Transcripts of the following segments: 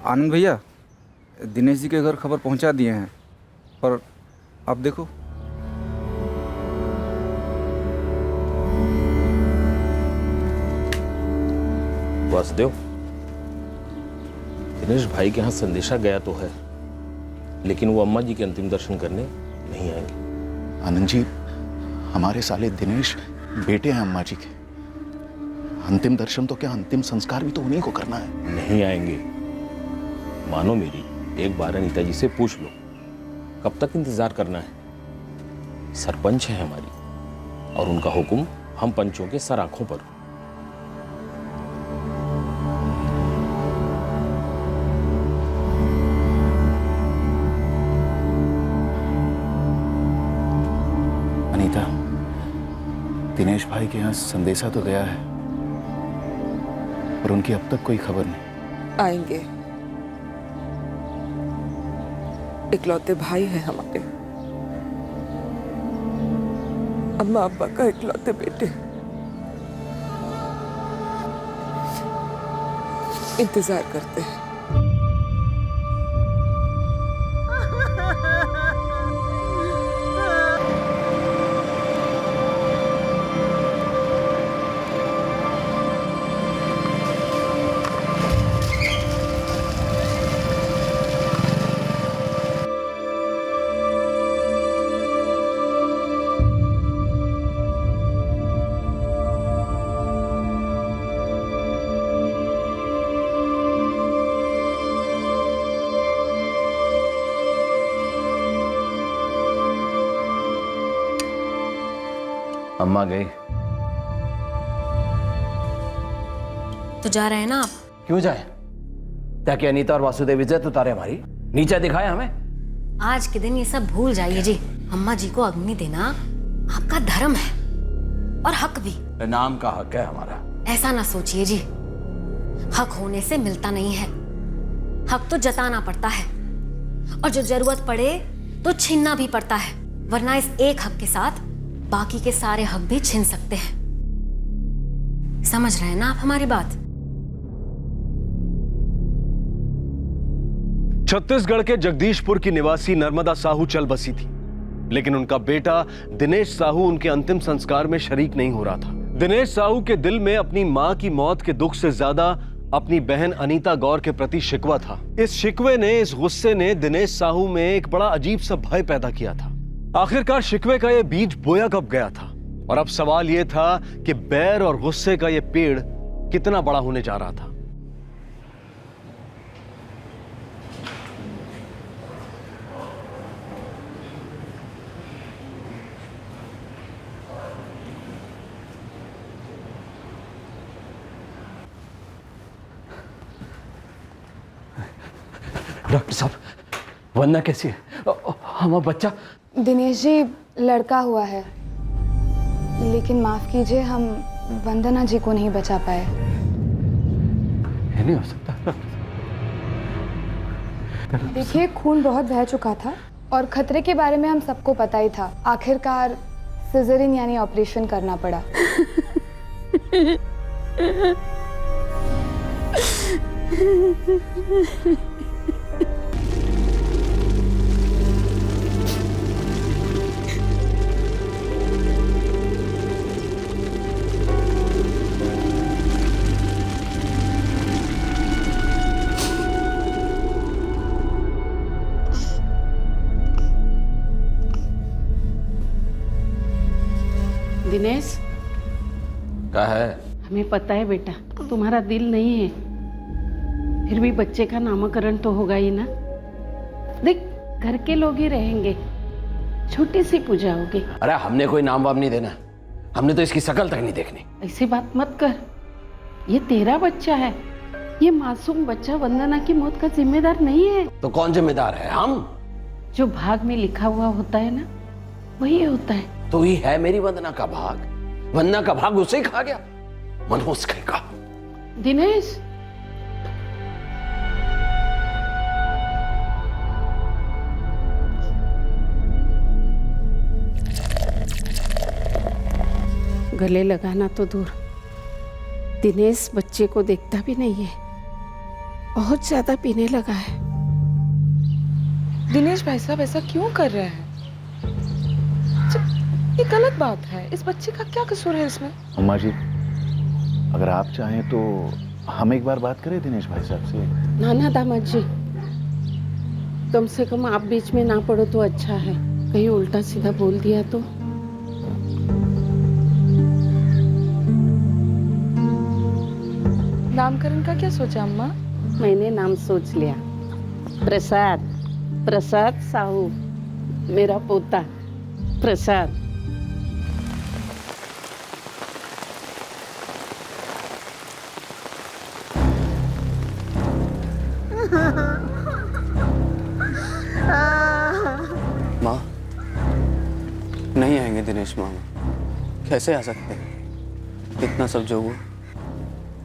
आनंद भैया, दिनेश जी के घर खबर पहुंचा दिए हैं, पर आप देखो। वासुदेव, दिनेश भाई के यहाँ संदेशा गया तो है, लेकिन वो अम्मा जी के अंतिम दर्शन करने नहीं आएंगे। आनंद जी, हमारे साले दिनेश बेटे हैं अम्मा जी के। अंतिम दर्शन तो क्या, अंतिम संस्कार भी तो उन्हीं को करना है। नहीं आएंगे, मानो मेरी, एक बार अनीता जी से पूछ लो, कब तक इंतजार करना है? सरपंच है हमारी और उनका हुक्म हम पंचों के सर आंखों पर। अनीता, दिनेश भाई के यहाँ संदेशा तो गया है, पर उनकी अब तक कोई खबर नहीं। आएंगे, इकलौते भाई हैं हमारे, अम्मा अब्बा का इकलौते बेटे। इंतजार करते हैं। अम्मा गई तो जा रहे हैं ना आप? क्यों जाए? ताकि अनीता और वासुदेव इज्जत उतारे हमारी, नीचा दिखाए हमें। आज के दिन ये सब भूल जाइए जी। अम्मा जी को अग्नि देना आपका धर्म है और हक भी। नाम का हक है हमारा। ऐसा ना सोचिए जी, हक होने से मिलता नहीं है, हक तो जताना पड़ता है, और जो जरूरत पड़े तो छीनना भी पड़ता है, वरना इस एक हक के साथ बाकी के सारे हक भी छीन सकते हैं। समझ रहे हैं ना आप हमारी बात? छत्तीसगढ़ के जगदीशपुर की निवासी नर्मदा साहू चल बसी थी, लेकिन उनका बेटा दिनेश साहू उनके अंतिम संस्कार में शरीक नहीं हो रहा था। दिनेश साहू के दिल में अपनी मां की मौत के दुख से ज्यादा अपनी बहन अनीता गौर के प्रति शिकवा था। इस शिकवे ने, इस गुस्से ने दिनेश साहू में एक बड़ा अजीब सा भय पैदा किया था। आखिरकार शिकवे का यह बीज बोया कब गया था, और अब सवाल यह था कि बैर और गुस्से का यह पेड़ कितना बड़ा होने जा रहा था। डॉक्टर साहब, वंदना कैसी है? हमारा बच्चा? दिनेश जी, लड़का हुआ है, लेकिन माफ कीजिए, हम वंदना जी को नहीं बचा पाए। ये नहीं हो सकता। देखिए, खून बहुत बह चुका था और खतरे के बारे में हम सबको पता ही था। आखिरकार सिजरिन यानी ऑपरेशन करना पड़ा। दिनेश, क्या है? हमें पता है बेटा, तुम्हारा दिल नहीं है, फिर भी बच्चे का नामकरण तो होगा ही ना। देख, घर के लोग ही रहेंगे, छोटी सी पूजा होगी। अरे हमने कोई नाम वाम नहीं देना, हमने तो इसकी शक्ल तक नहीं देखनी। ऐसी बात मत कर, ये तेरा बच्चा है, ये मासूम बच्चा वंदना की मौत का जिम्मेदार नहीं है। तो कौन जिम्मेदार है? हम। जो भाग में लिखा हुआ होता है ना, वही होता है। तो ही है मेरी वंदना का भाग, वंदना का भाग उसे ही खा गया, मनहूस कहेगा। दिनेश, गले लगाना तो दूर, दिनेश बच्चे को देखता भी नहीं है बहुत ज्यादा पीने लगा है। दिनेश भाई साहब ऐसा क्यों कर रहे हैं? ये गलत बात है। इस बच्चे का क्या कसूर है इसमें? अम्मा जी, अगर आप चाहें तो हम एक बार बात करें दिनेश भाई साहब से। ना ना दामाद जी, कम से कम आप बीच में ना पड़ो तो अच्छा है। कहीं उल्टा सीधा बोल दिया तो। नामकरण का क्या सोचा अम्मा? मैंने नाम सोच लिया, प्रसाद। प्रसाद साहू, मेरा पोता प्रसाद। माँ, नहीं आएंगे दिनेश मामा। कैसे आ सकते हैं? इतना सब जो हुआ।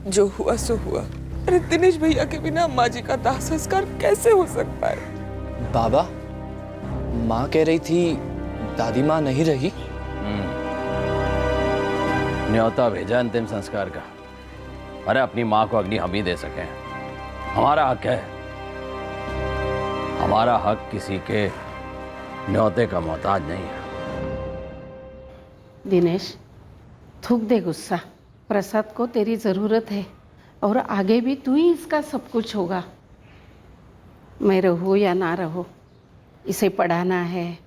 जो हुआ सो हुआ। अरे दिनेश भैया के बिना अम्मा जी का दाह संस्कार कैसे हो सकता है? बाबा, माँ कह रही थी दादी माँ नहीं रही। न्योता भेजा अंतिम संस्कार का। अरे अपनी माँ को अग्नि हम ही दे सके, हमारा हक है। हमारा हक किसी के न्योते का मोहताज नहीं है। दिनेश, थूक दे गुस्सा। प्रसाद को तेरी जरूरत है और आगे भी तू ही इसका सब कुछ होगा। मैं रहूँ या ना रहूँ, इसे पढ़ाना है,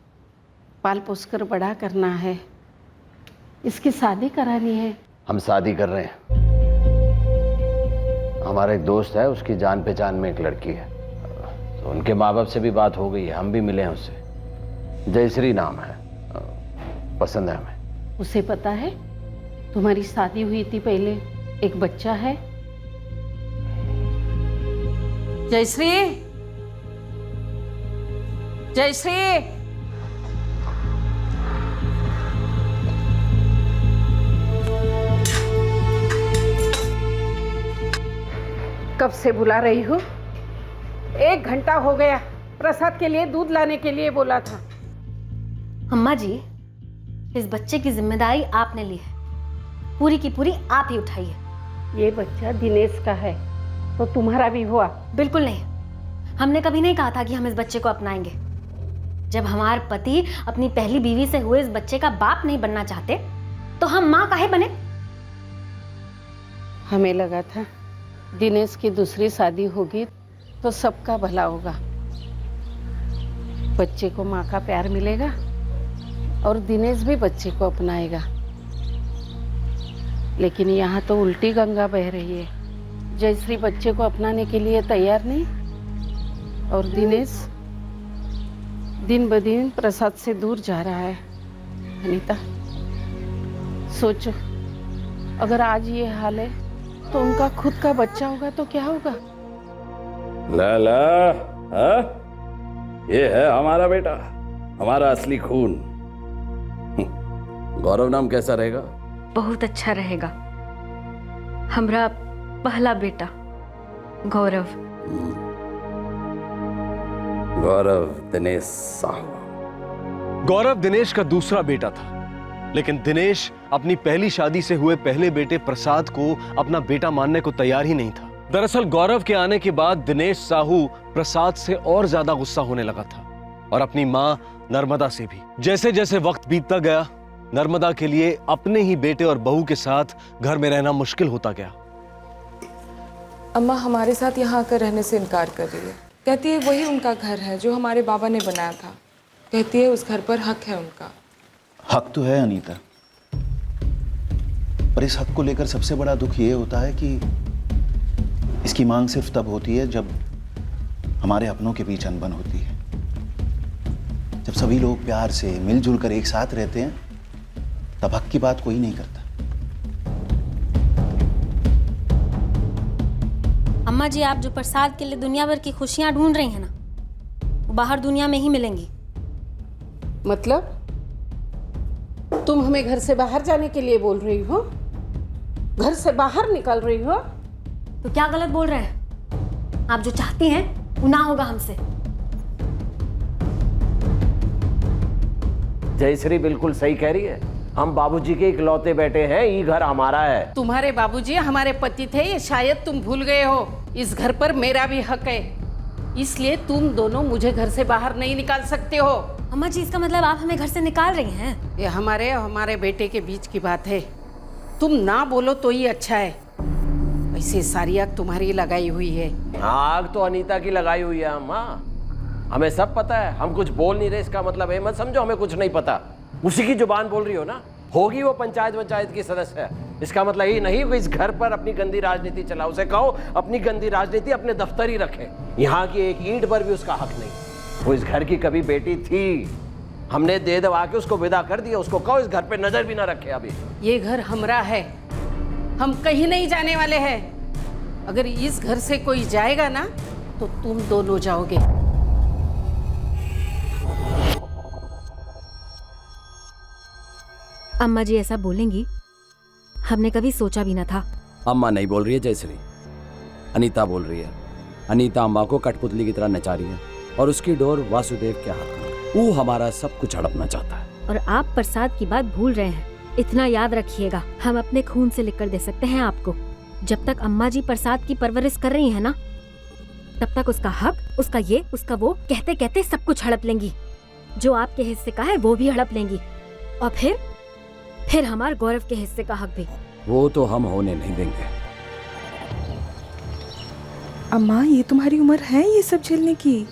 पाल पोस कर बड़ा करना है, इसकी शादी करानी है। हम शादी कर रहे हैं। हमारा एक दोस्त है, उसकी जान पहचान में एक लड़की है, तो उनके माँ बाप से भी बात हो गई है। हम भी मिले हैं उससे। जयश्री नाम है, पसंद है हमें। उसे पता है तुम्हारी शादी हुई थी, पहले एक बच्चा है। जयश्री, जयश्री, कब से बुला रही हूँ? 1 घंटा हो गया। प्रसाद के लिए दूध लाने के लिए बोला था। अम्मा जी, इस बच्चे की जिम्मेदारी आपने ली है, पूरी की पूरी आप ही उठाई है। ये बच्चा दिनेश का है तो तुम्हारा भी हुआ? बिल्कुल नहीं। हमने कभी नहीं कहा था कि हम इस बच्चे को अपनाएंगे। जब हमारे पति अपनी पहली बीवी से हुए इस बच्चे का बाप नहीं बनना चाहते तो हम माँ काहे बने? हमें लगा था दिनेश की दूसरी शादी होगी तो सबका भला होगा, बच्चे को माँ का प्यार मिलेगा और दिनेश भी बच्चे को अपनाएगा। लेकिन यहाँ तो उल्टी गंगा बह रही है। जयश्री बच्चे को अपनाने के लिए तैयार नहीं और दिनेश दिन ब दिन प्रसाद से दूर जा रहा है। अनीता, सोचो, अगर आज ये हाल है तो उनका खुद का बच्चा होगा तो क्या होगा? लाला, हाँ? ये है हमारा बेटा, हमारा असली खून। गौरव नाम कैसा रहेगा? बहुत अच्छा रहेगा। हमरा पहला बेटा गौरव। गौरव दिनेश साहू। गौरव दिनेश का दूसरा बेटा था, लेकिन दिनेश अपनी पहली शादी से हुए पहले बेटे प्रसाद को अपना बेटा मानने को तैयार ही नहीं था। दरअसल गौरव के आने के बाद दिनेश साहू प्रसाद से और ज्यादा गुस्सा होने लगा था और अपनी मां नर्मदा से भी। जैसे जैसे वक्त बीतता गया, नर्मदा के लिए अपने ही बेटे और बहू के साथ घर में रहना मुश्किल होता गया। अम्मा हमारे साथ यहाँ आकर रहने से इनकार कर रही है। कहती है वही उनका घर है जो हमारे बाबा ने बनाया था। कहती है उस घर पर हक है उनका। हक तो है अनीता, पर इस हक को लेकर सबसे बड़ा दुख ये होता है कि इसकी मांग सिर्फ तब होती है जब हमारे अपनों के बीच अनबन होती है। जब सभी लोग प्यार से मिलजुल कर एक साथ रहते हैं तब हक की बात कोई नहीं करता। अम्मा जी, आप जो प्रसाद के लिए दुनिया भर की खुशियां ढूंढ रही हैं ना, वो बाहर दुनिया में ही मिलेंगी। मतलब तुम हमें घर से बाहर जाने के लिए बोल रही हो? घर से बाहर निकाल रही हो? तो क्या गलत बोल रहे हैं? आप जो चाहती हैं वो ना होगा हमसे। जयश्री बिल्कुल सही कह रही है। हम बाबूजी के इकलौते बेटे हैं, ये घर हमारा है। तुम्हारे बाबूजी हमारे पति थे, ये शायद तुम भूल गए हो। इस घर पर मेरा भी हक है, इसलिए तुम दोनों मुझे घर से बाहर नहीं निकाल सकते हो। अम्मा जी, इसका मतलब आप हमें घर से निकाल रही हैं? ये हमारे और हमारे बेटे के बीच की बात है। तुम ना बोलो तो ही अच्छा है। वैसे सारी आग तुम्हारी लगाई हुई है। आग तो अनीता की लगाई हुई है अम्मा, हमें सब पता है। हम कुछ बोल नहीं रहे, इसका मतलब है मत समझो हमें कुछ नहीं पता। उसी की जुबान बोल रही हो ना। होगी वो पंचायत की सदस्य है, इसका मतलब ये नहीं कि इस घर पर अपनी गंदी राजनीति चला। उसे कहो अपनी गंदी राजनीति अपने दफ्तर ही रखे, यहाँ की एक ईंट पर भी उसका हक नहीं। वो इस घर की कभी बेटी थी, हमने दे दबा के उसको विदा कर दिया। उसको कहो इस घर पे नजर भी ना रखे। अभी ये घर हमरा है, हम कहीं नहीं जाने वाले हैं। अगर इस घर से कोई जाएगा ना तो तुम दोनों जाओगे। अम्मा जी ऐसा बोलेंगी हमने कभी सोचा भी ना था। अम्मा नहीं बोल रही है जयश्री, अनीता बोल रही है। अनीता अम्मा को कठपुतली की तरह नचा रही है और उसकी डोर वासुदेव के हाथ में। वो हमारा सब कुछ हड़पना चाहता है। और आप प्रसाद की बात भूल रहे हैं। इतना याद रखिएगा, हम अपने खून से लिखकर दे सकते हैं आपको। जब तक अम्मा जी प्रसाद की परवरिश कर रही है ना, तब तक उसका हक, उसका ये, उसका वो कहते कहते सब कुछ हड़प लेंगी। जो आपके हिस्से का है वो भी हड़प लेंगी, और फिर हमारे गौरव के हिस्से का हक भी। वो तो हम होने नहीं देंगे। अम्मा, ये तुम्हारी उम्र है ये सब झेलने की?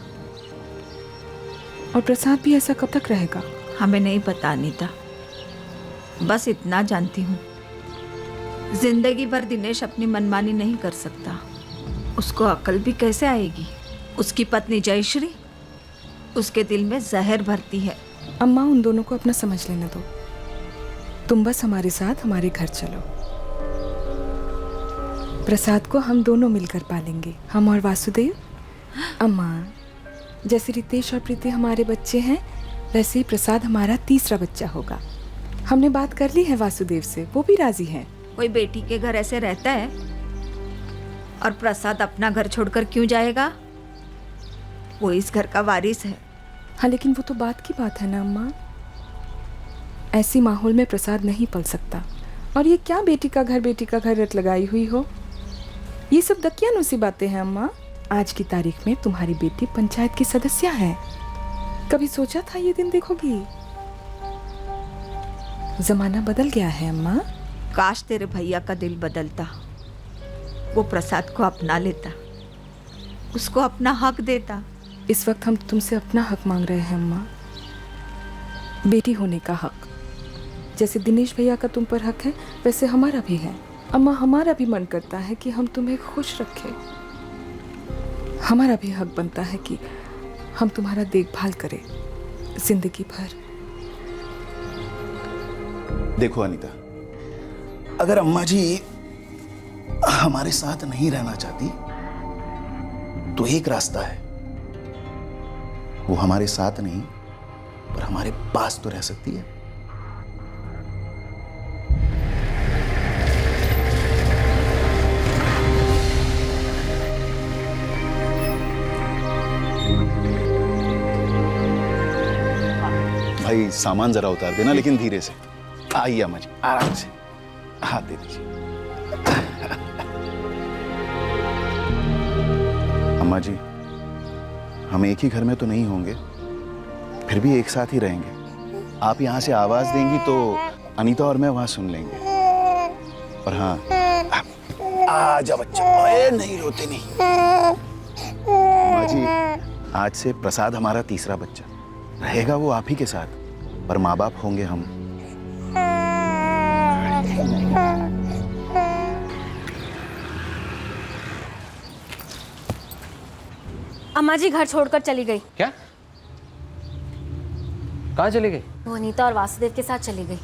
और प्रसाद भी ऐसा कब तक रहेगा? हमें नहीं पता अनीता, बस इतना जानती हूँ, जिंदगी भर दिनेश अपनी मनमानी नहीं कर सकता। उसको अकल भी कैसे आएगी? उसकी पत्नी जयश्री उसके दिल में जहर भरती है। अम्मा, उन दोनों को अपना समझ लेने दो। तुम बस हमारे साथ हमारे घर चलो। प्रसाद को हम दोनों मिलकर पालेंगे, हम और वासुदेव। अम्मा, जैसे रितेश और प्रीति हमारे बच्चे हैं, वैसे ही प्रसाद हमारा तीसरा बच्चा होगा। हमने बात कर ली है वासुदेव से, वो भी राजी हैं। कोई बेटी के घर ऐसे रहता है? और प्रसाद अपना घर छोड़कर क्यों जाएगा? वो इस घर का वारिस है। हाँ, लेकिन वो तो बात की बात है ना अम्मा। ऐसी माहौल में प्रसाद नहीं पल सकता। और ये क्या बेटी का घर रट लगाई हुई हो? ये सब दकियानूसी बातें हैं अम्मा। आज की तारीख में तुम्हारी बेटी पंचायत की सदस्य है। कभी सोचा था ये दिन देखोगी? जमाना बदल गया है अम्मा। काश तेरे भैया का दिल बदलता, वो प्रसाद को अपना लेता, उसको अपना हक देता। इस वक्त हम तुमसे अपना हक मांग रहे हैं अम्मा, बेटी होने का हक। जैसे दिनेश भैया का तुम पर हक है, वैसे हमारा भी है। अम्मा, हमारा भी मन करता है कि हम तुम्हें खुश रखें। हमारा भी हक बनता है कि हम तुम्हारा देखभाल करें जिंदगी भर। देखो अनीता, अगर अम्मा जी हमारे साथ नहीं रहना चाहती तो एक रास्ता है, वो हमारे साथ नहीं पर हमारे पास तो रह सकती है। भाई सामान जरा उतार देना, लेकिन धीरे से। आइए अम्मा जी, आराम से हाथ दे दीजिए। अम्मा जी, हम एक ही घर में तो नहीं होंगे, फिर भी एक साथ ही रहेंगे। आप यहाँ से आवाज देंगी तो अनीता और मैं वहां सुन लेंगे। और हाँ, आजा बच्चा, ओए नहीं रोते नहीं। अम्मा जी, आज से प्रसाद हमारा तीसरा बच्चा रहेगा। वो आप ही के साथ, पर माँ बाप होंगे हम। अम्मा जी घर छोड़कर चली गई। क्या? कहाँ चली गई? वो अनीता और वासुदेव के साथ चली गई।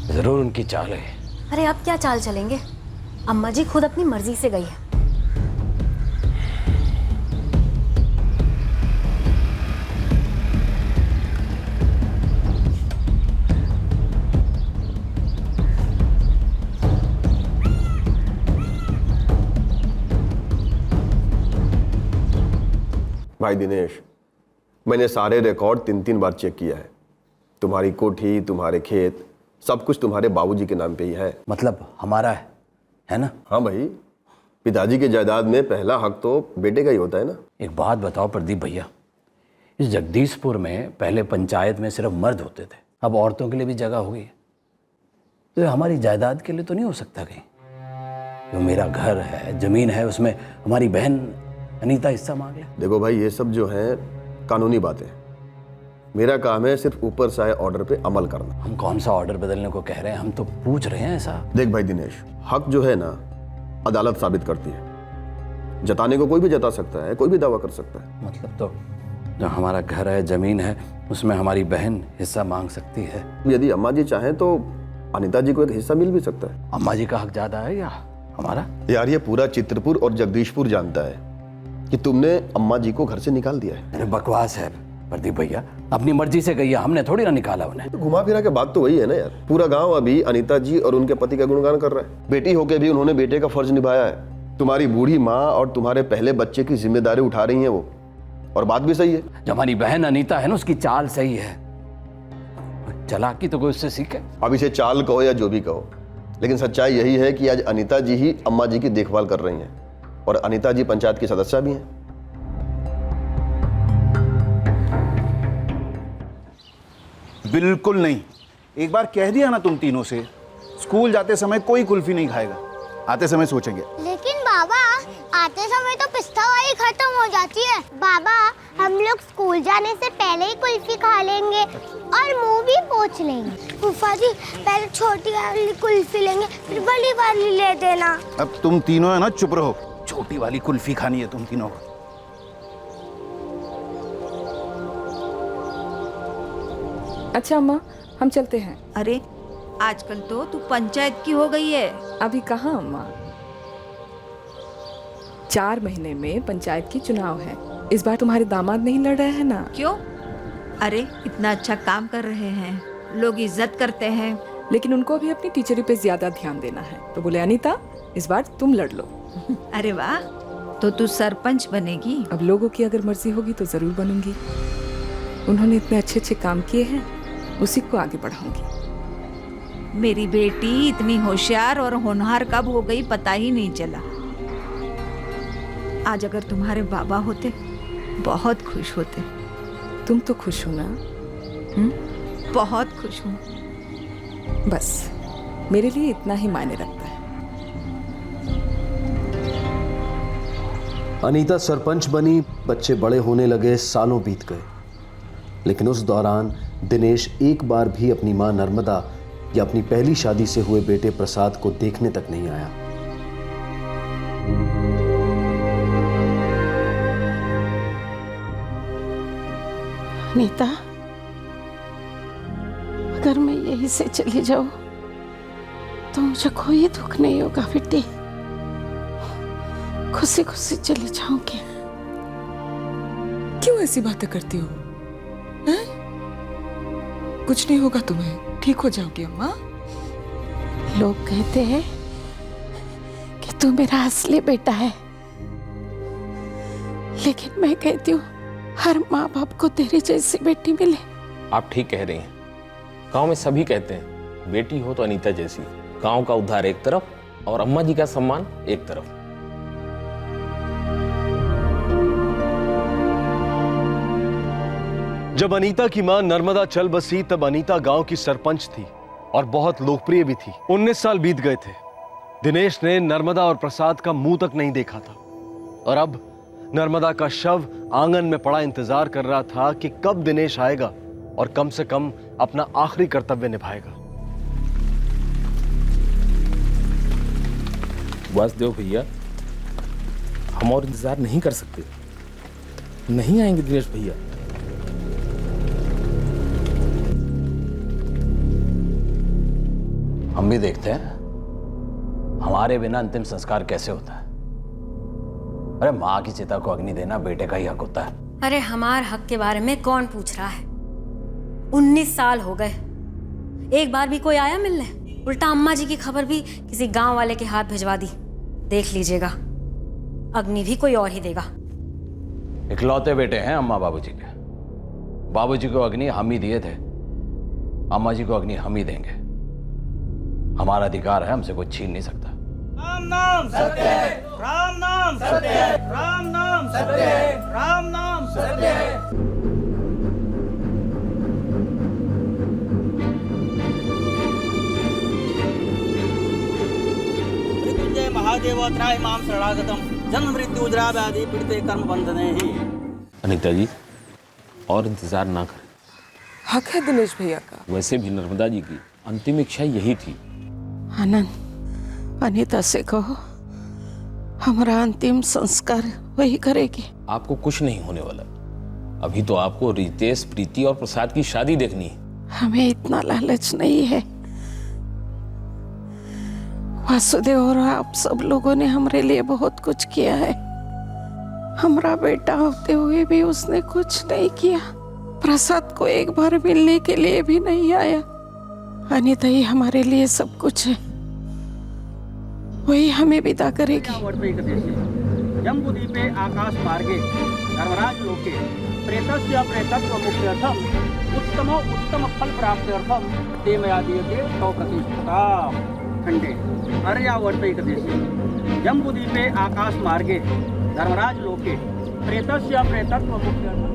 जरूर उनकी चाल है। अरे अब क्या चाल चलेंगे? अम्मा जी खुद अपनी मर्जी से गई है। भाई दिनेश, मैंने सारे रिकॉर्ड 3 बार चेक किया है। तुम्हारी कोठी, तुम्हारे खेत, सब कुछ तुम्हारे बाबूजी के नाम पे ही है। मतलब हमारा है ना? हाँ भाई, पिताजी की जायदाद में पहला हक तो बेटे का ही होता है ना। एक बात बताओ प्रदीप भैया, इस जगदीशपुर में पहले पंचायत में सिर्फ मर्द होते थे, अब औरतों के लिए भी जगह हो गई है। तो ये हमारी जायदाद के लिए तो नहीं हो सकता कहीं? जो मेरा घर है, जमीन है, उसमें हमारी बहन अनीता हिस्सा मांग ले। देखो भाई, ये सब जो है कानूनी बातें हैं। मेरा काम है सिर्फ ऊपर से आए ऑर्डर पे अमल करना। हम कौन सा ऑर्डर बदलने को कह रहे हैं, हम तो पूछ रहे हैं ऐसा। देख भाई दिनेश, हक जो है ना अदालत साबित करती है। जताने को कोई भी जता सकता है, कोई भी दावा कर सकता है। मतलब तो जो हमारा घर है, जमीन है, उसमें हमारी बहन हिस्सा मांग सकती है। यदि अम्मा जी चाहें तो अनीता जी को एक हिस्सा मिल भी सकता है। अम्मा जी का हक ज्यादा है या हमारा? यार ये पूरा चित्रपुर और जगदीशपुर जानता है कि तुमने अम्मा जी को घर से निकाल दिया है। अरे बकवास है प्रदीप भैया, अपनी मर्जी से गई है, हमने थोड़ी ना निकाला उन्हें। तो घुमा फिरा के बात तो वही है ना यार। पूरा गांव अभी अनीता जी और उनके पति का गुणगान कर रहा है। बेटी होके भी उन्होंने बेटे का फर्ज निभाया है। तुम्हारी बूढ़ी माँ और तुम्हारे पहले बच्चे की जिम्मेदारी उठा रही है वो, और बात भी सही है। जब हमारी बहन अनीता है ना, उसकी चाल सही है। चालाकी तो कोई उससे सीखे। अब इसे चाल कहो या जो भी कहो, लेकिन सच्चाई यही है कि आज अनीता जी ही अम्मा जी की देखभाल कर रही हैं, और अनीता जी पंचायत की सदस्य भी हैं। बिल्कुल नहीं। एक बार कह दिया ना तुम तीनों से, स्कूल जाते समय कोई कुल्फी नहीं खाएगा, आते समय सोचेंगे। लेकिन बाबा, आते समय तो पिस्ता वाली खत्म हो जाती है। बाबा, हम लोग स्कूल जाने से पहले ही कुल्फी खा लेंगे और मुंह भी पोंछ लेंगे। फूफा जी, पहले छोटी वाली कुल्फी लेंगे, फिर बड़ी वाली ले देना। अब तुम तीनों है ना, चुप रहो। छोटी वाली कुल्फी खानी है तुम तीनों को। अच्छा अम्मा, हम चलते हैं। अरे आजकल तो तू पंचायत की हो गई है। अभी कहाँ अम्मा, 4 महीने में पंचायत की चुनाव है। इस बार तुम्हारे दामाद नहीं लड़ रहे हैं ना? क्यों? अरे इतना अच्छा काम कर रहे हैं, लोग इज्जत करते हैं। लेकिन उनको भी अपनी टीचरी पे ज्यादा ध्यान देना है। तो बोले अनीता, इस बार तुम लड़ लो। अरे वाह, तो तू सरपंच बनेगी? अब लोगों की अगर मर्जी होगी तो जरूर बनूंगी। उन्होंने इतने अच्छे अच्छे काम किए हैं, उसी को आगे बढ़ाऊंगी। मेरी बेटी इतनी होशियार और होनहार कब हो गई पता ही नहीं चला। आज अगर तुम्हारे बाबा होते बहुत खुश होते। तुम तो खुश हो ना? बहुत खुश हूँ। बस मेरे लिए इतना ही मायने रखता है। अनीता सरपंच बनी, बच्चे बड़े होने लगे, सालों बीत गए, लेकिन उस दौरान दिनेश एक बार भी अपनी मां नर्मदा या अपनी पहली शादी से हुए बेटे प्रसाद को देखने तक नहीं आया। अनीता, अगर मैं यहीं से चली जाऊं तो मुझे कोई दुख नहीं होगा बेटी। खुशी खुशी चली जाऊंगी। क्यों ऐसी बातें करती हो? हैं? कुछ नहीं होगा तुम्हें, ठीक हो जाओगी अम्मा। लोग कहते हैं कि तू मेरा असली बेटा है, लेकिन मैं कहती हूँ हर माँ बाप को तेरी जैसी बेटी मिले। आप ठीक कह रही हैं। गांव में सभी कहते हैं बेटी हो तो अनीता जैसी। गांव का उद्धार एक तरफ और अम्मा जी का सम्मान एक तरफ। जब अनीता की मां नर्मदा चल बसी तब अनीता गांव की सरपंच थी और बहुत लोकप्रिय भी थी। 19 साल बीत गए थे। दिनेश ने नर्मदा और प्रसाद का मुंह तक नहीं देखा था, और अब नर्मदा का शव आंगन में पड़ा इंतजार कर रहा था कि कब दिनेश आएगा और कम से कम अपना आखिरी कर्तव्य निभाएगा। वासुदेव भैया, हम और इंतजार नहीं कर सकते। नहीं आएंगे दिनेश भैया। हम भी देखते हैं हमारे बिना अंतिम संस्कार कैसे होता है। अरे माँ की चिता को अग्नि देना बेटे का ही हक होता है। अरे हमारे हक के बारे में कौन पूछ रहा है? 19 साल हो गए, एक बार भी कोई आया मिलने? उल्टा अम्मा जी की खबर भी किसी गांव वाले के हाथ भिजवा दी। देख लीजिएगा, अग्नि भी कोई और ही देगा। इकलौते बेटे हैं अम्मा बाबूजी के। बाबूजी को अग्नि हम ही दिए थे, अम्मा जी को अग्नि हम ही देंगे। हमारा अधिकार है, हमसे कोई छीन नहीं सकता। राम नाम सत्य है, राम नाम सत्य है, राम नाम सत्य है, राम नाम सत्य है। मृत्युंजय महादेव त्राहि मां शरणागतम जन्म मृत्यु जरा व्याधि पीड़िते कर्म बंधने ही। अनीता जी और इंतजार ना करें। हक है दिनेश भैया का। वैसे भी नर्मदा जी की अंतिम इच्छा यही थी। आनंद, अनीता से कहो हमारा अंतिम संस्कार वही करेगी। आपको कुछ नहीं होने वाला। अभी तो आपको रितेश, प्रीति और प्रसाद की शादी देखनी है। हमें इतना लालच नहीं है। वासुदेव और आप सब लोगों ने हमारे लिए बहुत कुछ किया है। हमारा बेटा होते हुए भी उसने कुछ नहीं किया। प्रसाद को एक बार मिलने के लिए भी नहीं आया। अनीता ही हमारे लिए सब कुछ है। वही हमें विदा करेगी। जम्बूद्वीपे आकाश मार्गे धर्मराज लोके प्रेतस्य प्रेतत्व मुक्त्यर्थम उत्तमो उत्तम फल प्राप्त्यर्थम ते मया दीयते तव प्रतिष्ठता खंडे अर्यावर्तैकदेशे जम्बूद्वीपे आकाश मार्गे धर्मराज लोके प्रेतस्य प्रेतत्व मुक्त्यर्थम।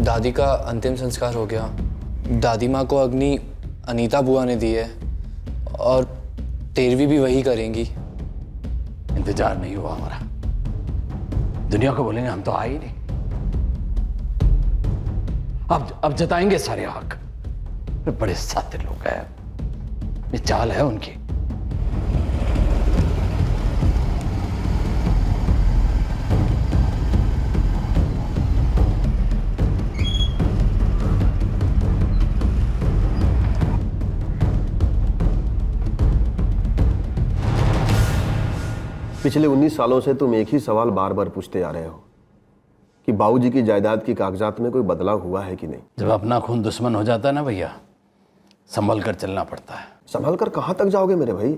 दादी का अंतिम संस्कार हो गया। दादी माँ को अग्नि अनीता बुआ ने दी है और 13वीं भी वही करेंगी। इंतजार नहीं हुआ हमारा। दुनिया को बोलेंगे हम तो आए ही नहीं। अब जताएंगे सारे हक। बड़े सात्य लोग हैं, ये चाल है उनकी। पिछले 19 सालों से तुम एक ही सवाल बार बार पूछते आ रहे हो कि बाबूजी की जायदाद की कागजात में कोई बदलाव हुआ है कि नहीं। जब अपना खून दुश्मन हो जाता है ना भैया, संभल कर चलना पड़ता है। संभल कर कहां तक जाओगे मेरे भाई?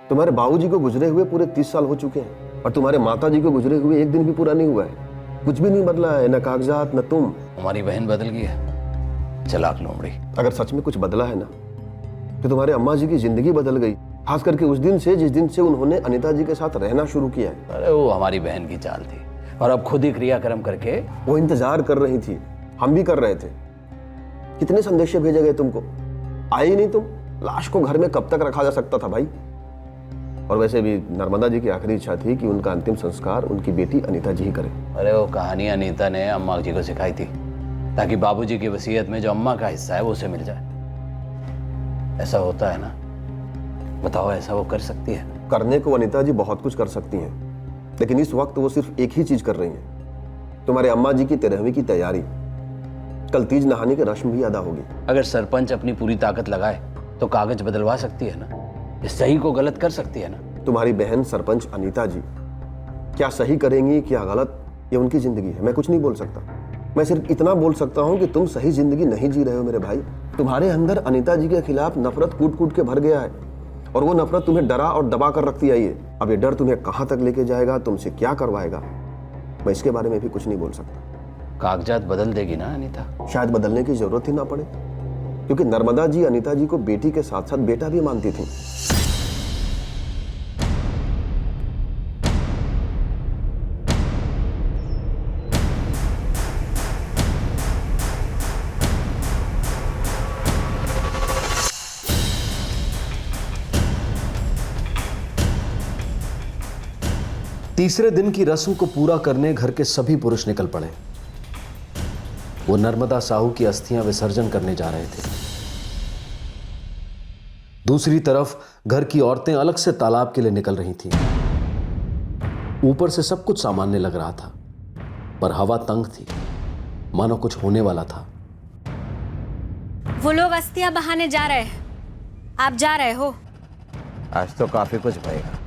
तुम्हारे बाबूजी को गुजरे हुए पूरे 30 साल हो चुके हैं और तुम्हारे माता जी को गुजरे हुए एक दिन भी पूरा नहीं हुआ है। कुछ भी नहीं बदला है, न कागजात न तुम। हमारी बहन बदल गई है, चलाक लोमड़ी। अगर सच में कुछ बदला है ना तो तुम्हारे अम्मा जी की जिंदगी बदल गई, खास करके उस दिन से जिस दिन से उन्होंने अनीता जी के साथ रहना शुरू किया है। अरे वो हमारी बहन की चाल थी और अब खुद ही क्रियाक्रम करके वो इंतजार कर रही थी, हम भी कर रहे थे। कितने संदेशे भेजे गए तुमको, आए ही नहीं तुम। लाश को घर में कब तक रखा जा सकता था भाई? और वैसे भी नर्मदा जी की आखिरी इच्छा थी कि उनका अंतिम संस्कार उनकी बेटी अनीता जी ही करे। अरे वो कहानी अनीता ने अम्मा जी को सिखाई थी ताकि बाबूजी की वसीयत में जो अम्मा का हिस्सा है वो उसे मिल जाए। ऐसा होता है ना? बताओ, ऐसा वो कर सकती है? करने को अनीता जी बहुत कुछ कर सकती हैं, लेकिन इस वक्त वो सिर्फ एक ही चीज कर रही हैं। तुम्हारे अम्मा जी की 13वीं की तैयारी। कल तीज नहाने की रस्म भी अदा होगी। अगर सरपंच अपनी पूरी ताकत लगाए तो कागज बदलवा सकती है ना, इस सही को गलत कर सकती है ना। तुम्हारी बहन सरपंच अनीता जी क्या सही करेंगी क्या गलत, ये उनकी जिंदगी है, मैं कुछ नहीं बोल सकता। मैं सिर्फ इतना बोल सकता हूँ कि तुम सही जिंदगी नहीं जी रहे हो मेरे भाई। तुम्हारे अंदर अनीता जी के खिलाफ नफरत कूट कूट के भर गया है और वो नफरत तुम्हें डरा और दबा कर रखती आई है। अब ये डर तुम्हें कहाँ तक लेके जाएगा, तुमसे क्या करवाएगा, मैं इसके बारे में भी कुछ नहीं बोल सकता। कागजात बदल देगी ना अनीता? शायद बदलने की जरूरत ही ना पड़े, क्योंकि नर्मदा जी अनीता जी को बेटी के साथ साथ बेटा भी मानती थी। तीसरे दिन की रस्म को पूरा करने घर के सभी पुरुष निकल पड़े। वो नर्मदा साहू की अस्थियां विसर्जन करने जा रहे थे। दूसरी तरफ घर की औरतें अलग से तालाब के लिए निकल रही थीं। ऊपर से सब कुछ सामान्य लग रहा था, पर हवा तंग थी, मानो कुछ होने वाला था। वो लोग अस्थियां बहाने जा रहे हैं, आप जा रहे हो? आज तो काफी कुछ भरेगा।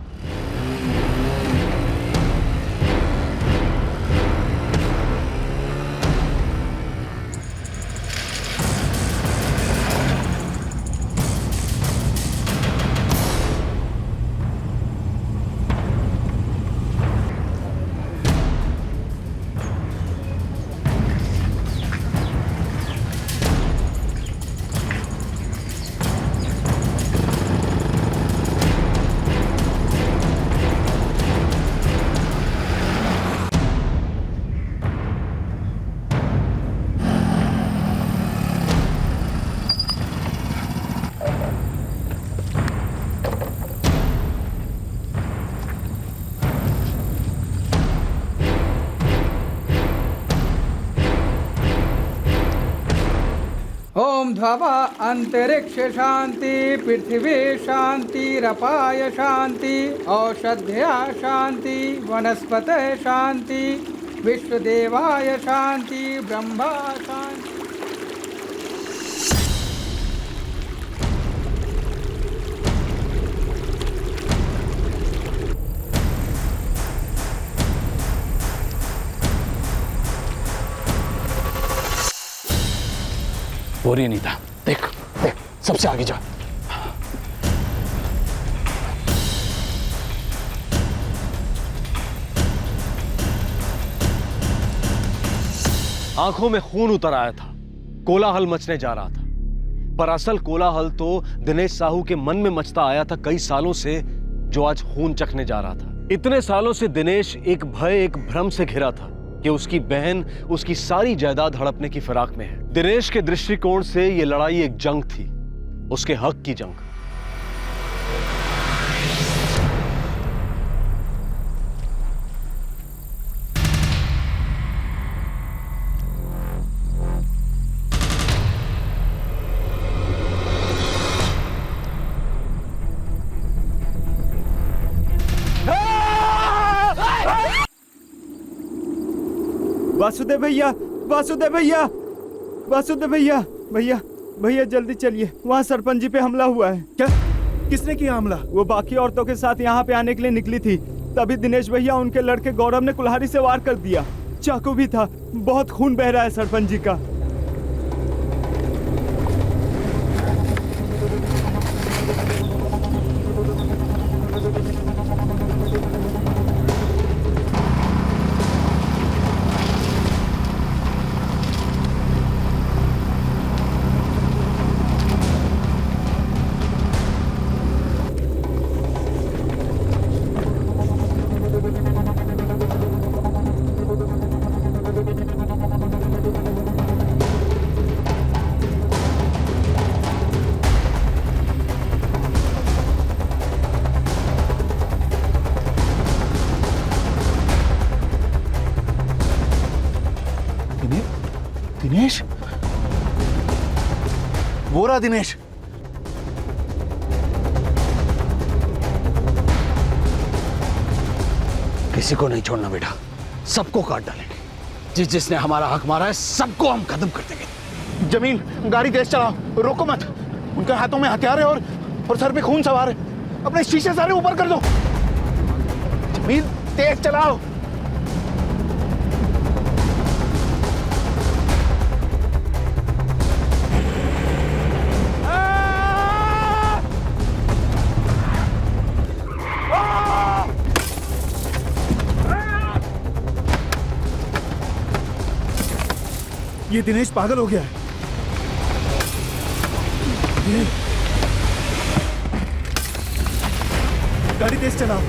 ओम ध्वा अंतरिक्ष शांति, पृथ्वी शांतिरपाय शांति, औषध्या शांति, वनस्पत शांति, विश्वदेवाय शांति, ब्रह्मा शांति। हो रही है नीता, देख देख, सबसे आगे जा। आंखों में खून उतर आया था, कोलाहल मचने जा रहा था, पर असल कोलाहल तो दिनेश साहू के मन में मचता आया था कई सालों से, जो आज खून चखने जा रहा था। इतने सालों से दिनेश एक भय, एक भ्रम से घिरा था कि उसकी बहन उसकी सारी जायदाद हड़पने की फिराक में है। दिनेश के दृष्टिकोण से यह लड़ाई एक जंग थी, उसके हक की जंग। वासुदेव भैया, वासुदेव भैया, वासुदेव भैया, भैया भैया जल्दी चलिए, वहाँ सरपंच जी पे हमला हुआ है। क्या? किसने किया हमला? वो बाकी औरतों के साथ यहाँ पे आने के लिए निकली थी, तभी दिनेश भैया उनके लड़के गौरव ने कुल्हाड़ी से वार कर दिया। चाकू भी था, बहुत खून बह रहा है सरपंच जी का। दिनेश, वो रहा दिनेश। किसी को नहीं छोड़ना बेटा, सबको काट डालेंगे। जिसने हमारा हक मारा है सबको हम खत्म कर देंगे। जमील, गाड़ी तेज चलाओ, रोको मत। उनके हाथों में हथियार है और सर पे खून सवार है। अपने शीशे सारे ऊपर कर दो। जमील, तेज चलाओ। ये दिनेश पागल हो गया है। गाड़ी तेज चलाओ।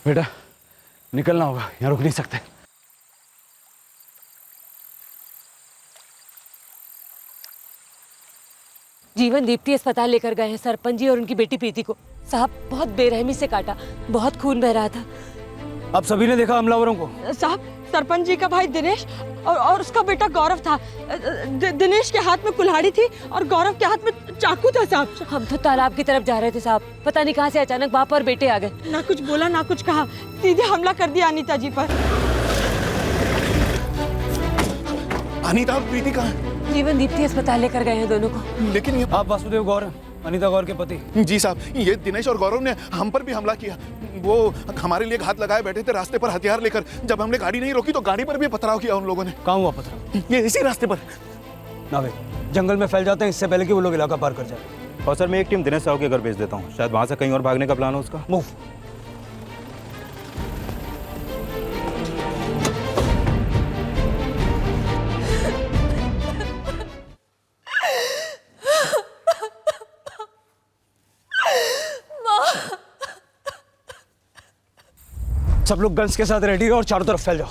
बेटा निकलना होगा, यहाँ रुक नहीं सकते। जीवन दीप्ति अस्पताल लेकर गए हैं सरपंच जी और उनकी बेटी प्रीति को। साहब बहुत बेरहमी से काटा, बहुत खून बह रहा था। अब सभी ने देखा हमलावरों को। साहब, सरपंच जी का भाई दिनेश और उसका बेटा गौरव था। दिनेश के हाथ में कुल्हाड़ी थी और गौरव के हाथ में चाकू था साहब। हम तो तालाब की तरफ जा रहे थे साहब, पता नहीं कहां से अचानक बाप और बेटे आ गए। ना कुछ बोला ना कुछ कहा, सीधे हमला कर दिया अनीता जी पर। अनीता और प्रीति कहाँ है? जीवन दीप्ति अस्पताल लेकर गए हैं दोनों को। लेकिन ये आप वासुदेव गौर, अनीता गौर के पति? जी साहब, ये दिनेश और गौरव ने हम पर भी हमला किया। वो हमारे लिए घात लगाए बैठे थे रास्ते पर हथियार लेकर। जब हमने गाड़ी नहीं रोकी तो गाड़ी पर भी पथराव किया उन लोगों ने। कहाँ हुआ पथराव? ये इसी रास्ते पर। नावे जंगल में फैल जाते हैं इससे पहले कि वो लोग इलाका पार कर जाए। और सर मैं एक टीम दिनेश साहू के घर भेज देता हूँ, शायद वहाँ से कहीं और भागने का प्लान हो उसका। मूव। सब लोग गन्स के साथ रेडी रहो और चारों तरफ फैल जाओ।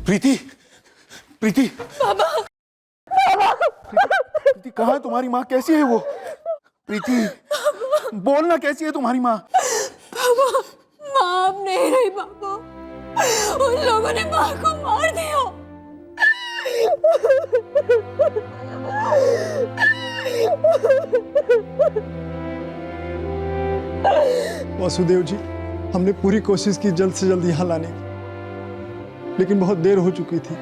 प्रीति, प्रीति, बाबा, प्रीति कहाँ है तुम्हारी माँ? कैसी है वो? प्रीति बोलना, कैसी है तुम्हारी माँ? बाबा, माँ अब नहीं रही बाबा, उन लोगों ने माँ को मार दिया। वासुदेव जी, हमने पूरी कोशिश की जल्द से जल्द यहाँ लाने की, लेकिन बहुत देर हो चुकी थी।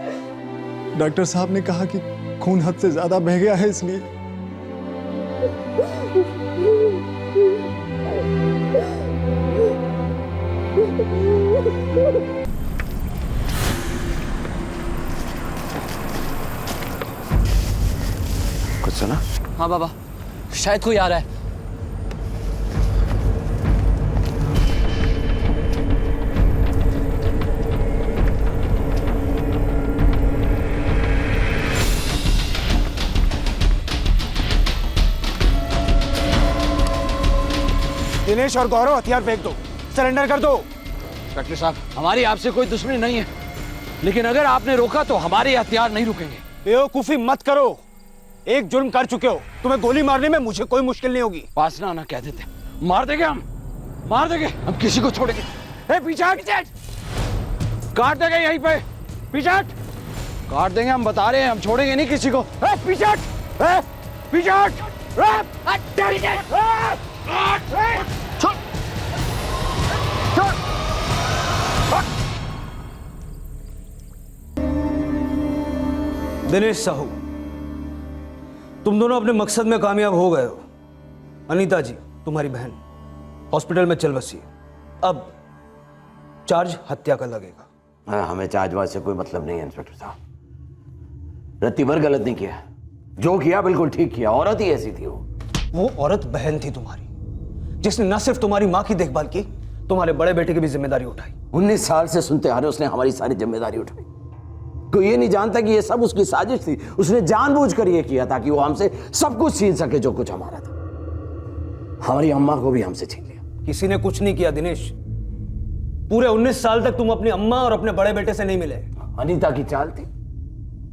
डॉक्टर साहब ने कहा कि खून हद से ज्यादा बह गया है, इसलिए। कुछ सुना? हाँ बाबा, शायद कोई आ रहा है। दिनेश और गौरव हथियार फेंक दो, सरेंडर कर दो। डॉक्टर साहब, हमारी आपसे कोई दुश्मनी नहीं है, लेकिन अगर आपने रोका तो हमारे हथियार नहीं रुकेंगे। बेवकूफी मत करो, एक जुर्म कर चुके हो, तुम्हें गोली मारने में मुझे कोई मुश्किल नहीं होगी। वासना ना कह देते, मार देंगे हम, मार देंगे हम, किसी को छोड़ेंगे। पीछे हट, काट देंगे यहीं पे, पीछे हट, काट देंगे, हम बता रहे हैं, हम छोड़ेंगे नहीं किसी को। पीछे हट, पीछे हट, दिनेश साहू, तुम दोनों अपने मकसद में कामयाब हो गए हो। अनीता जी, तुम्हारी बहन हॉस्पिटल में चल बसी है, अब चार्ज हत्या का लगेगा। हमें चार्जवाज से कोई मतलब नहीं है इंस्पेक्टर साहब। रत्ती भर गलत नहीं किया, जो किया बिल्कुल ठीक किया। औरत ही ऐसी थी वो औरत बहन थी तुम्हारी, जिसने न सिर्फ तुम्हारी माँ की देखभाल की, तुम्हारे बड़े बेटे की भी जिम्मेदारी उठाई। 19 साल से सुनते आ रहे उसने हमारी सारी जिम्मेदारी उठाई। कोई ये नहीं जानता कि ये सब उसकी साजिश थी। उसने जानबूझकर ये किया ताकि वो हमसे सब कुछ छीन सके जो कुछ हमारा था। हमारी अम्मा को भी हमसे छीन लिया। किसी ने कुछ नहीं किया दिनेश, पूरे 19 साल तक तुम अपनी अम्मा और अपने बड़े बेटे से नहीं मिले। अनीता की चाल थी,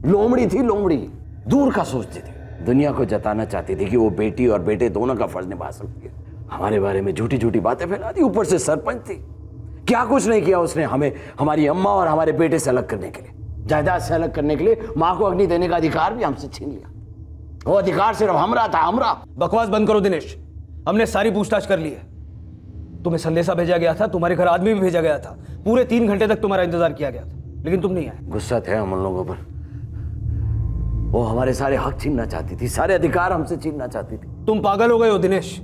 लोमड़ी थी, लोमड़ी दूर का सोचती थी, दुनिया को जताना चाहती थी कि वो बेटी और बेटे दोनों का फर्ज निभा सकती है। हमारे बारे में झूठी झूठी बातें फैला दी। ऊपर से सरपंच थी, क्या कुछ नहीं किया उसने हमें हमारी अम्मा और हमारे बेटे से अलग करने के लिए, जायदाद से अलग करने के लिए। माँ को अग्नि देने का अधिकार भी हमसे छीन लिया। वो अधिकार सिर्फ हमरा था, हमरा। बकवास बंद करो दिनेश, हमने सारी पूछताछ कर ली है। तुम्हें संदेशा भेजा गया था, तुम्हारे घर आदमी भी भेजा गया था, पूरे 3 घंटे तक तुम्हारा इंतजार किया गया था, लेकिन तुम नहीं आए। गुस्सा थे हम उन लोगों पर। वो हमारे सारे हक छीनना चाहती थी, सारे अधिकार हमसे छीनना चाहती थी। तुम पागल हो गए हो दिनेश,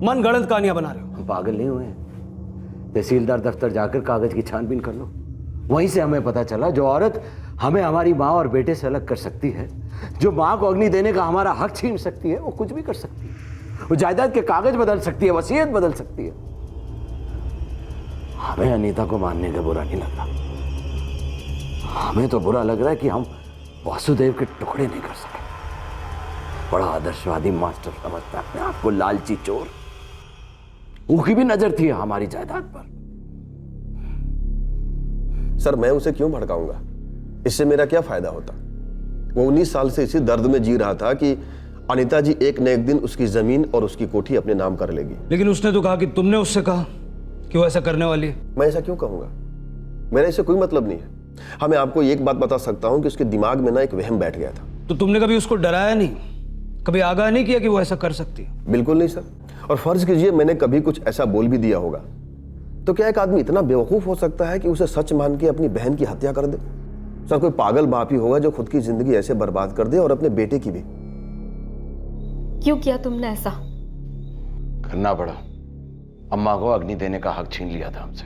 मन गढ़ंत कहानियां बना रहे हो। हम पागल नहीं हुए। तहसीलदार दफ्तर जाकर कागज की छानबीन कर लो, वहीं से हमें पता चला जो औरत हमें हमारी माँ और बेटे से अलग कर सकती है, जो माँ को अग्नि देने का हमारा हक छीन सकती है, वो कुछ भी कर सकती है। वो जायदाद के कागज बदल सकती है, वसीयत बदल सकती है। हमें अनीता को मानने का बुरा नहीं लग रहा, हमें तो बुरा लग रहा है कि हम वासुदेव के टुकड़े नहीं कर सके। बड़ा आदर्शवादी मास्टर समझता है आपको, लालची चोर। उसकी भी नजर थी हमारी जायदाद पर। सर मैं उसे क्यों भड़काऊंगा? इससे मेरा क्या फायदा होता? वो 19 साल से इसी दर्द में जी रहा था कि अनीता जी एक न एक दिन उसकी जमीन और उसकी कोठी अपने नाम कर लेगी। लेकिन उसने तो कहा कि तुमने उससे कहा कि वो ऐसा करने वाली है। मैं ऐसा क्यों कहूंगा? मेरा इससे कोई मतलब नहीं है। हाँ, मैं आपको एक बात बता सकता हूं कि उसके दिमाग में ना एक वहम बैठ गया था। तो तुमने कभी उसको डराया नहीं, कभी आगाह नहीं किया कि वो ऐसा कर सकती है? बिल्कुल नहीं सर। और फर्ज कीजिए मैंने कभी कुछ ऐसा बोल भी दिया होगा, तो क्या एक आदमी इतना बेवकूफ हो सकता है कि उसे सच मान के अपनी बहन की हत्या कर दे? सर कोई पागल बाप ही होगा जो खुद की जिंदगी ऐसे बर्बाद कर दे और अपने बेटे की भी। क्यों किया तुमने ऐसा? करना पड़ा। अम्मा को अग्नि देने का हक छीन लिया था हमसे।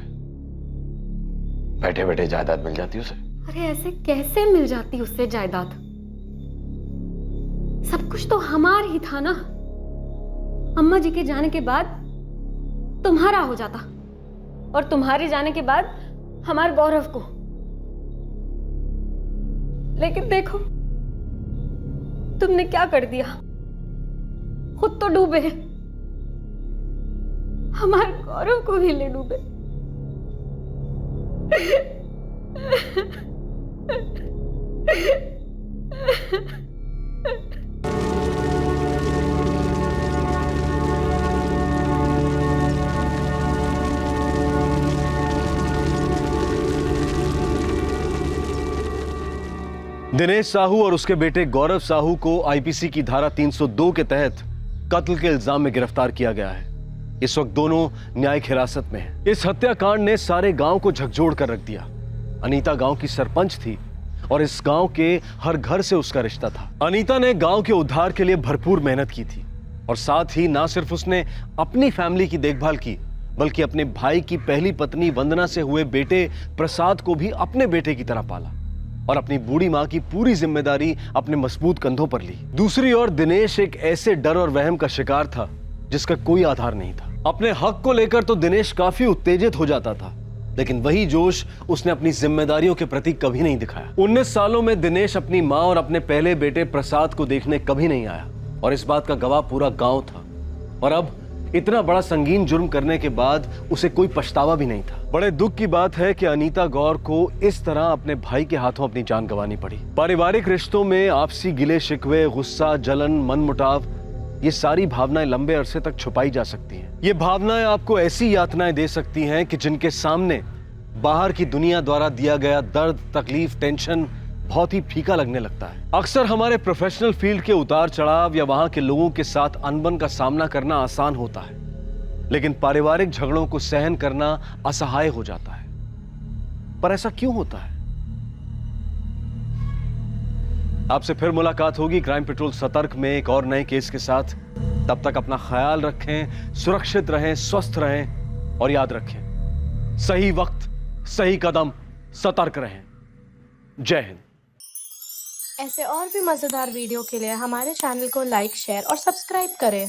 बैठे बैठे जायदाद मिल जाती उसे। अरे ऐसे कैसे मिल जाती उससे जायदाद? सब कुछ तो हमार ही था ना। अम्मा जी के जाने के बाद तुम्हारा हो जाता, और तुम्हारे जाने के बाद हमारे गौरव को। लेकिन देखो तुमने क्या कर दिया, खुद तो डूबे, हमारे गौरव को भी ले डूबे। दिनेश साहू और उसके बेटे गौरव साहू को आईपीसी की धारा 302 के तहत कत्ल के इल्जाम में गिरफ्तार किया गया है। इस वक्त दोनों न्यायिक हिरासत में हैं। इस हत्याकांड ने सारे गांव को झकझोर कर रख दिया। अनीता गांव की सरपंच थी और इस गांव के हर घर से उसका रिश्ता था। अनीता ने गांव के उद्धार के लिए भरपूर मेहनत की थी और साथ ही ना सिर्फ उसने अपनी फैमिली की देखभाल की, बल्कि अपने भाई की पहली पत्नी वंदना से हुए बेटे प्रसाद को भी अपने बेटे की तरह पाला और अपनी बूढ़ी मां की पूरी जिम्मेदारी अपने मजबूत कंधों पर ली। दूसरी ओर दिनेश एक ऐसे डर और वहम का शिकार था जिसका कोई आधार नहीं था। अपने हक को लेकर तो दिनेश काफी उत्तेजित हो जाता था, लेकिन वही जोश उसने अपनी जिम्मेदारियों के प्रति कभी नहीं दिखाया। 19 सालों में दिनेश अपनी मां और अपने पहले बेटे प्रसाद को देखने कभी नहीं आया और इस बात का गवाह पूरा गांव था। और अब इतना बड़ा संगीन जुर्म करने के बाद उसे कोई पछतावा भी नहीं था। बड़े दुख की बात है कि अनीता गौर को इस तरह अपने भाई के हाथों अपनी जान गंवानी पड़ी। पारिवारिक रिश्तों में आपसी गिले शिकवे, गुस्सा, जलन, मनमुटाव, ये सारी भावनाएं लंबे अरसे तक छुपाई जा सकती हैं। ये भावनाएं आपको ऐसी यातनाएं दे सकती हैं कि जिनके सामने बाहर की दुनिया द्वारा दिया गया दर्द, तकलीफ, टेंशन बहुत ही फीका लगने लगता है। अक्सर हमारे प्रोफेशनल फील्ड के उतार चढ़ाव या वहां के लोगों के साथ अनबन का सामना करना आसान होता है, लेकिन पारिवारिक झगड़ों को सहन करना असहाय हो जाता है। पर ऐसा क्यों होता है? आपसे फिर मुलाकात होगी क्राइम पेट्रोल सतर्क में एक और नए केस के साथ। तब तक अपना ख्याल रखें, सुरक्षित रहें, स्वस्थ रहें और याद रखें, सही वक्त, सही कदम, सतर्क रहें। जय हिंद। ऐसे और भी मजेदार वीडियो के लिए हमारे चैनल को लाइक, शेयर और सब्सक्राइब करें।